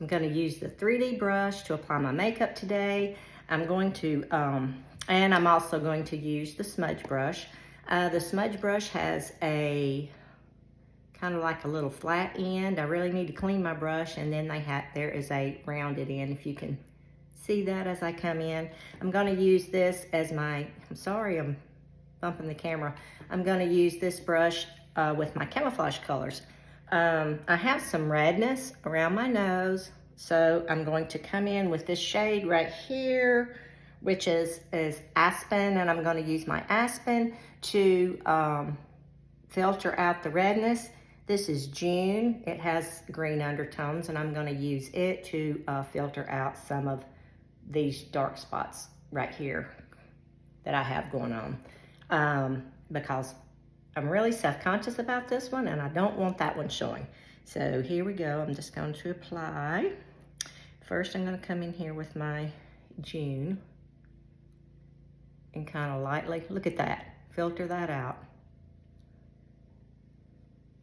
I'm going to use the 3D brush to apply my makeup today. I'm going to, and I'm also going to use the Smudge Brush. The Smudge Brush has a kind of like a little flat end. I really need to clean my brush, and then there is a rounded end, if you can see that as I come in. I'm going to use this as my, I'm sorry, I'm bumping the camera. I'm going to use this brush with my camouflage colors. I have some redness around my nose, so I'm going to come in with this shade right here, which is Aspen, and I'm going to use my Aspen to filter out the redness. This is June. It has green undertones, and I'm going to use it to filter out some of these dark spots right here that I have going on, because I'm really self-conscious about this one, and I don't want that one showing. So here we go. I'm just going to apply. First, I'm going to come in here with my June and kind of lightly, look at that, filter that out.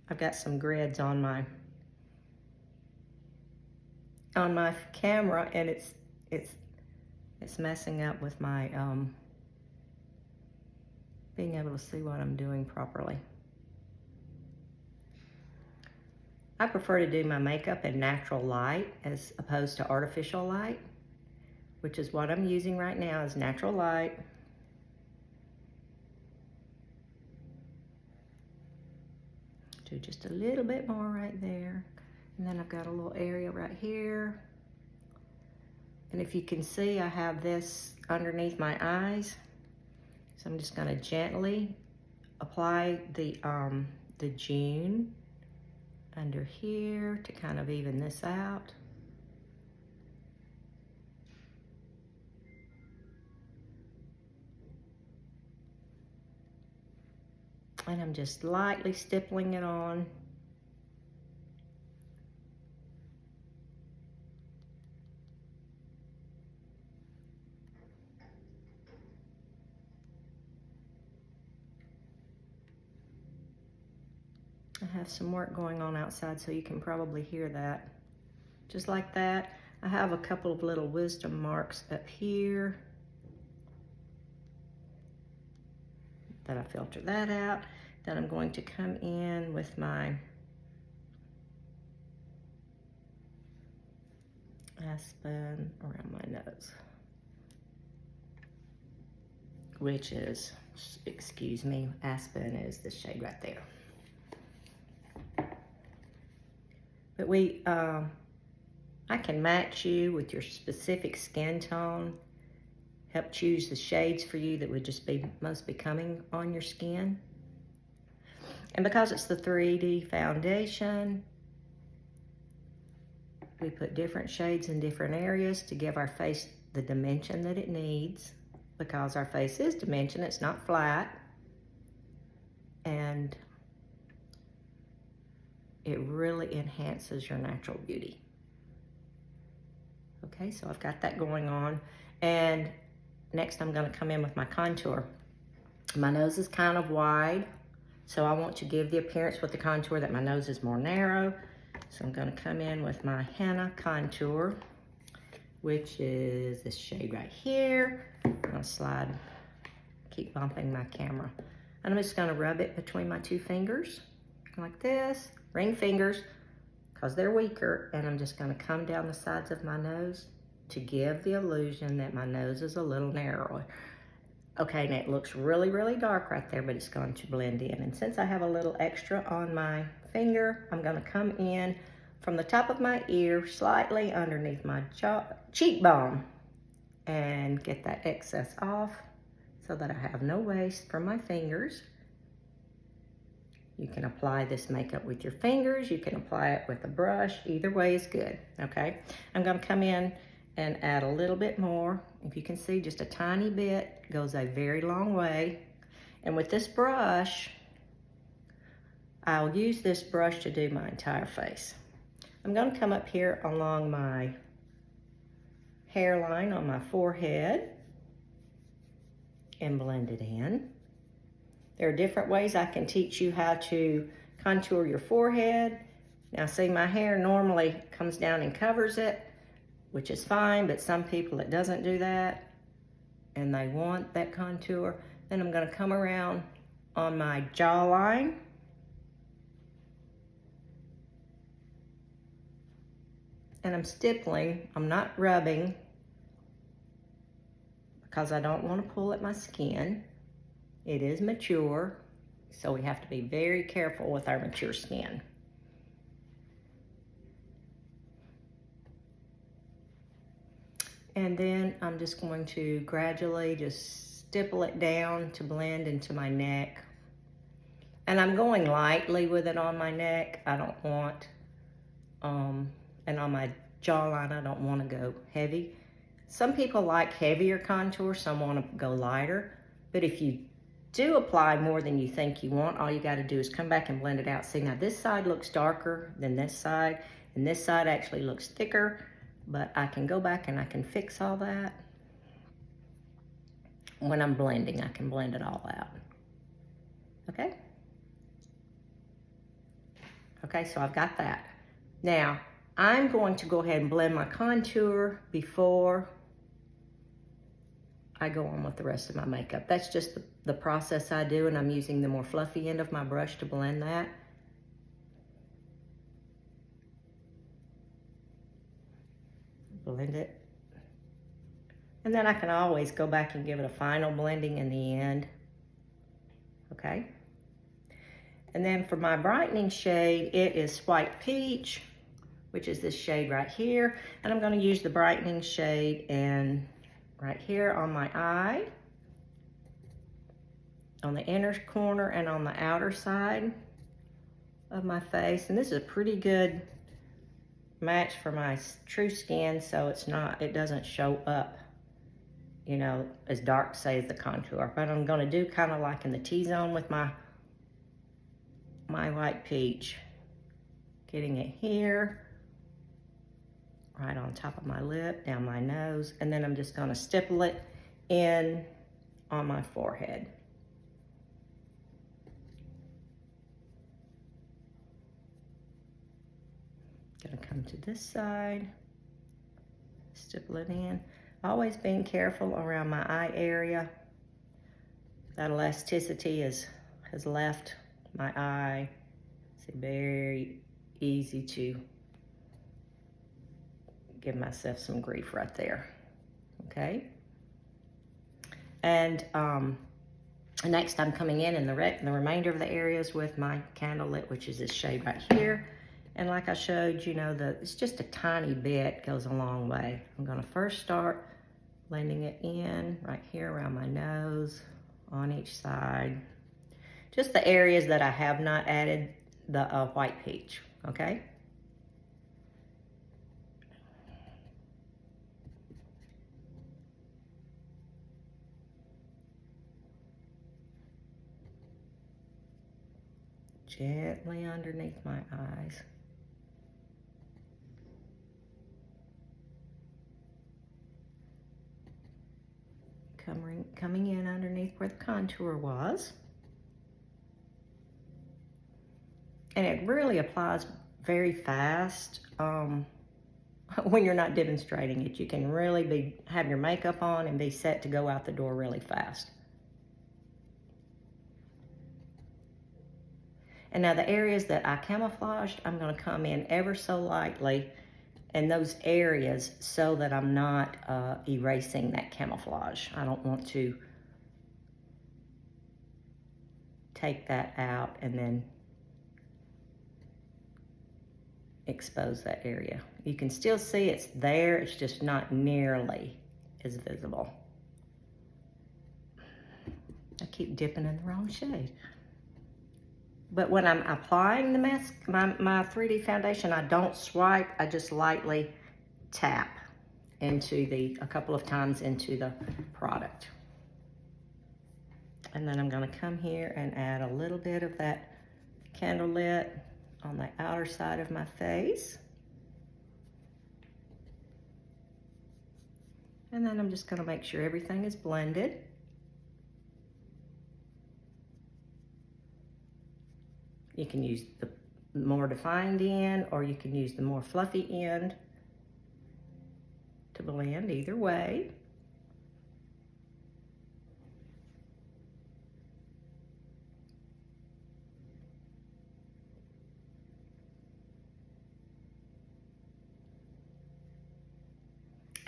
I've got some grids on my camera, and it's messing up with my being able to see what I'm doing properly. I prefer to do my makeup in natural light as opposed to artificial light, which is what I'm using right now, is natural light. Do just a little bit more right there. And then I've got a little area right here. And if you can see, I have this underneath my eyes. So I'm just going to gently apply the June under here to kind of even this out. And I'm just lightly stippling it on. I have some work going on outside, so you can probably hear that. Just like that. I have a couple of little wisdom marks up here that I filter that out. Then I'm going to come in with my Aspen around my nose, which is, excuse me, Aspen is this shade right there. But I can match you with your specific skin tone, help choose the shades for you that would just be most becoming on your skin. And because it's the 3D foundation, we put different shades in different areas to give our face the dimension that it needs, because our face is dimension, it's not flat. And it really enhances your natural beauty. Okay, so I've got that going on. And next I'm gonna come in with my contour. My nose is kind of wide, so I want to give the appearance with the contour that my nose is more narrow. So I'm gonna come in with my henna contour, which is this shade right here. I'm gonna slide, keep bumping my camera. And I'm just gonna rub it between my two fingers, like this. Ring fingers, because they're weaker, and I'm just going to come down the sides of my nose to give the illusion that my nose is a little narrower. Okay, and it looks really, really dark right there, but it's going to blend in. And since I have a little extra on my finger, I'm going to come in from the top of my ear, slightly underneath my cheekbone, and get that excess off so that I have no waste from my fingers. You can apply this makeup with your fingers. You can apply it with a brush. Either way is good, okay? I'm gonna come in and add a little bit more. If you can see, just a tiny bit goes a very long way. And with this brush, I'll use this brush to do my entire face. I'm gonna come up here along my hairline on my forehead and blend it in. There are different ways I can teach you how to contour your forehead. Now see, my hair normally comes down and covers it, which is fine, but some people it doesn't do that and they want that contour. Then I'm gonna come around on my jawline. And I'm stippling, I'm not rubbing because I don't want to pull at my skin. It is mature, so we have to be very careful with our mature skin. And then I'm just going to gradually just stipple it down to blend into my neck. And I'm going lightly with it on my neck. I don't want, and on my jawline, I don't want to go heavy. Some people like heavier contour, some want to go lighter. But if you do apply more than you think you want, all you got to do is come back and blend it out. See, now this side looks darker than this side, and this side actually looks thicker, but I can go back and I can fix all that. When I'm blending, I can blend it all out. Okay? Okay, so I've got that. Now, I'm going to go ahead and blend my contour before I go on with the rest of my makeup. That's just the process I do, and I'm using the more fluffy end of my brush to blend that. Blend it. And then I can always go back and give it a final blending in the end. Okay? And then for my brightening shade, it is White Peach, which is this shade right here. And I'm going to use the brightening shade in right here on my eye, on the inner corner and on the outer side of my face. And this is a pretty good match for my true skin, so it doesn't show up, you know, as dark, say, as the contour. But I'm going to do kind of like in the T-zone with my White Peach, getting it here, right on top of my lip, down my nose, and then I'm just going to stipple it in on my forehead. Gonna come to this side, stipple it in. Always being careful around my eye area. That elasticity has left my eye. It's very easy to give myself some grief right there. Okay. And next I'm coming in the remainder of the areas with my candle lit, which is this shade right here. And like I showed, you know, it's just a tiny bit, goes a long way. I'm gonna first start blending it in right here around my nose, on each side. Just the areas that I have not added the White Peach, okay? Gently underneath my eyes. Coming in underneath where the contour was. And it really applies very fast when you're not demonstrating it. You can really have your makeup on and be set to go out the door really fast. And now the areas that I camouflaged, I'm going to come in ever so lightly in those areas so that I'm not erasing that camouflage. I don't want to take that out and then expose that area. You can still see it's there, it's just not nearly as visible. I keep dipping in the wrong shade. But when I'm applying the mask, my 3D foundation, I don't swipe, I just lightly tap into a couple of times into the product. And then I'm gonna come here and add a little bit of that candle lit on the outer side of my face. And then I'm just gonna make sure everything is blended. You can use more defined end, or you can use the more fluffy end to blend, either way.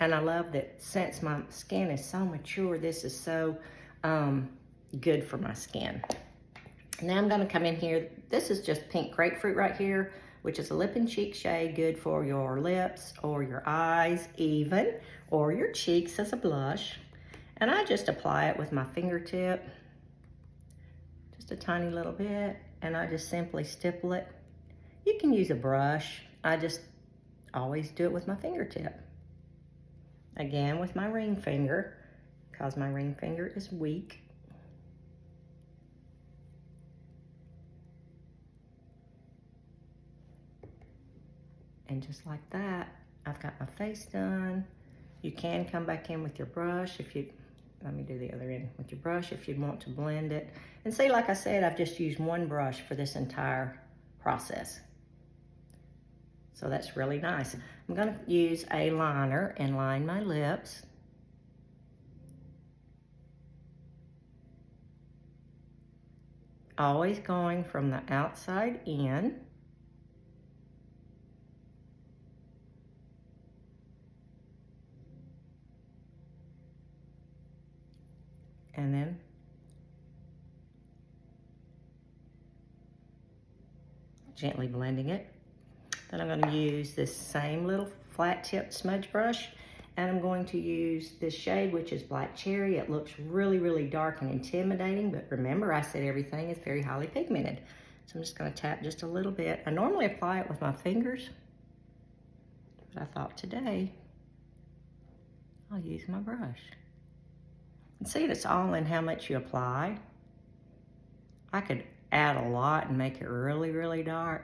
And I love that since my skin is so mature, this is so good for my skin. Now I'm gonna come in here. This is just pink grapefruit right here, which is a lip and cheek shade, good for your lips or your eyes even, or your cheeks as a blush. And I just apply it with my fingertip, just a tiny little bit, and I just simply stipple it. You can use a brush. I just always do it with my fingertip. Again, with my ring finger, because my ring finger is weak. And just like that, I've got my face done. You can come back in with your brush if you, let me do the other end, with your brush if you want to blend it. And see, like I said, I've just used one brush for this entire process. So that's really nice. I'm gonna use a liner and line my lips. Always going from the outside in. And then gently blending it. Then I'm going to use this same little flat tipped smudge brush, and I'm going to use this shade, which is Black Cherry. It looks really, really dark and intimidating, but remember I said everything is very highly pigmented. So I'm just going to tap just a little bit. I normally apply it with my fingers, but I thought today I'll use my brush. And see, it's all in how much you apply. I could add a lot and make it really, really dark.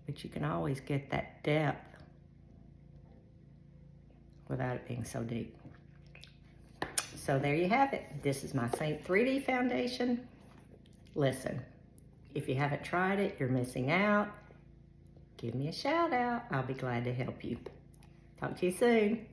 But you can always get that depth without it being so deep. So there you have it. This is my Seint 3D foundation. Listen, if you haven't tried it, you're missing out. Give me a shout out. I'll be glad to help you. Talk to you soon.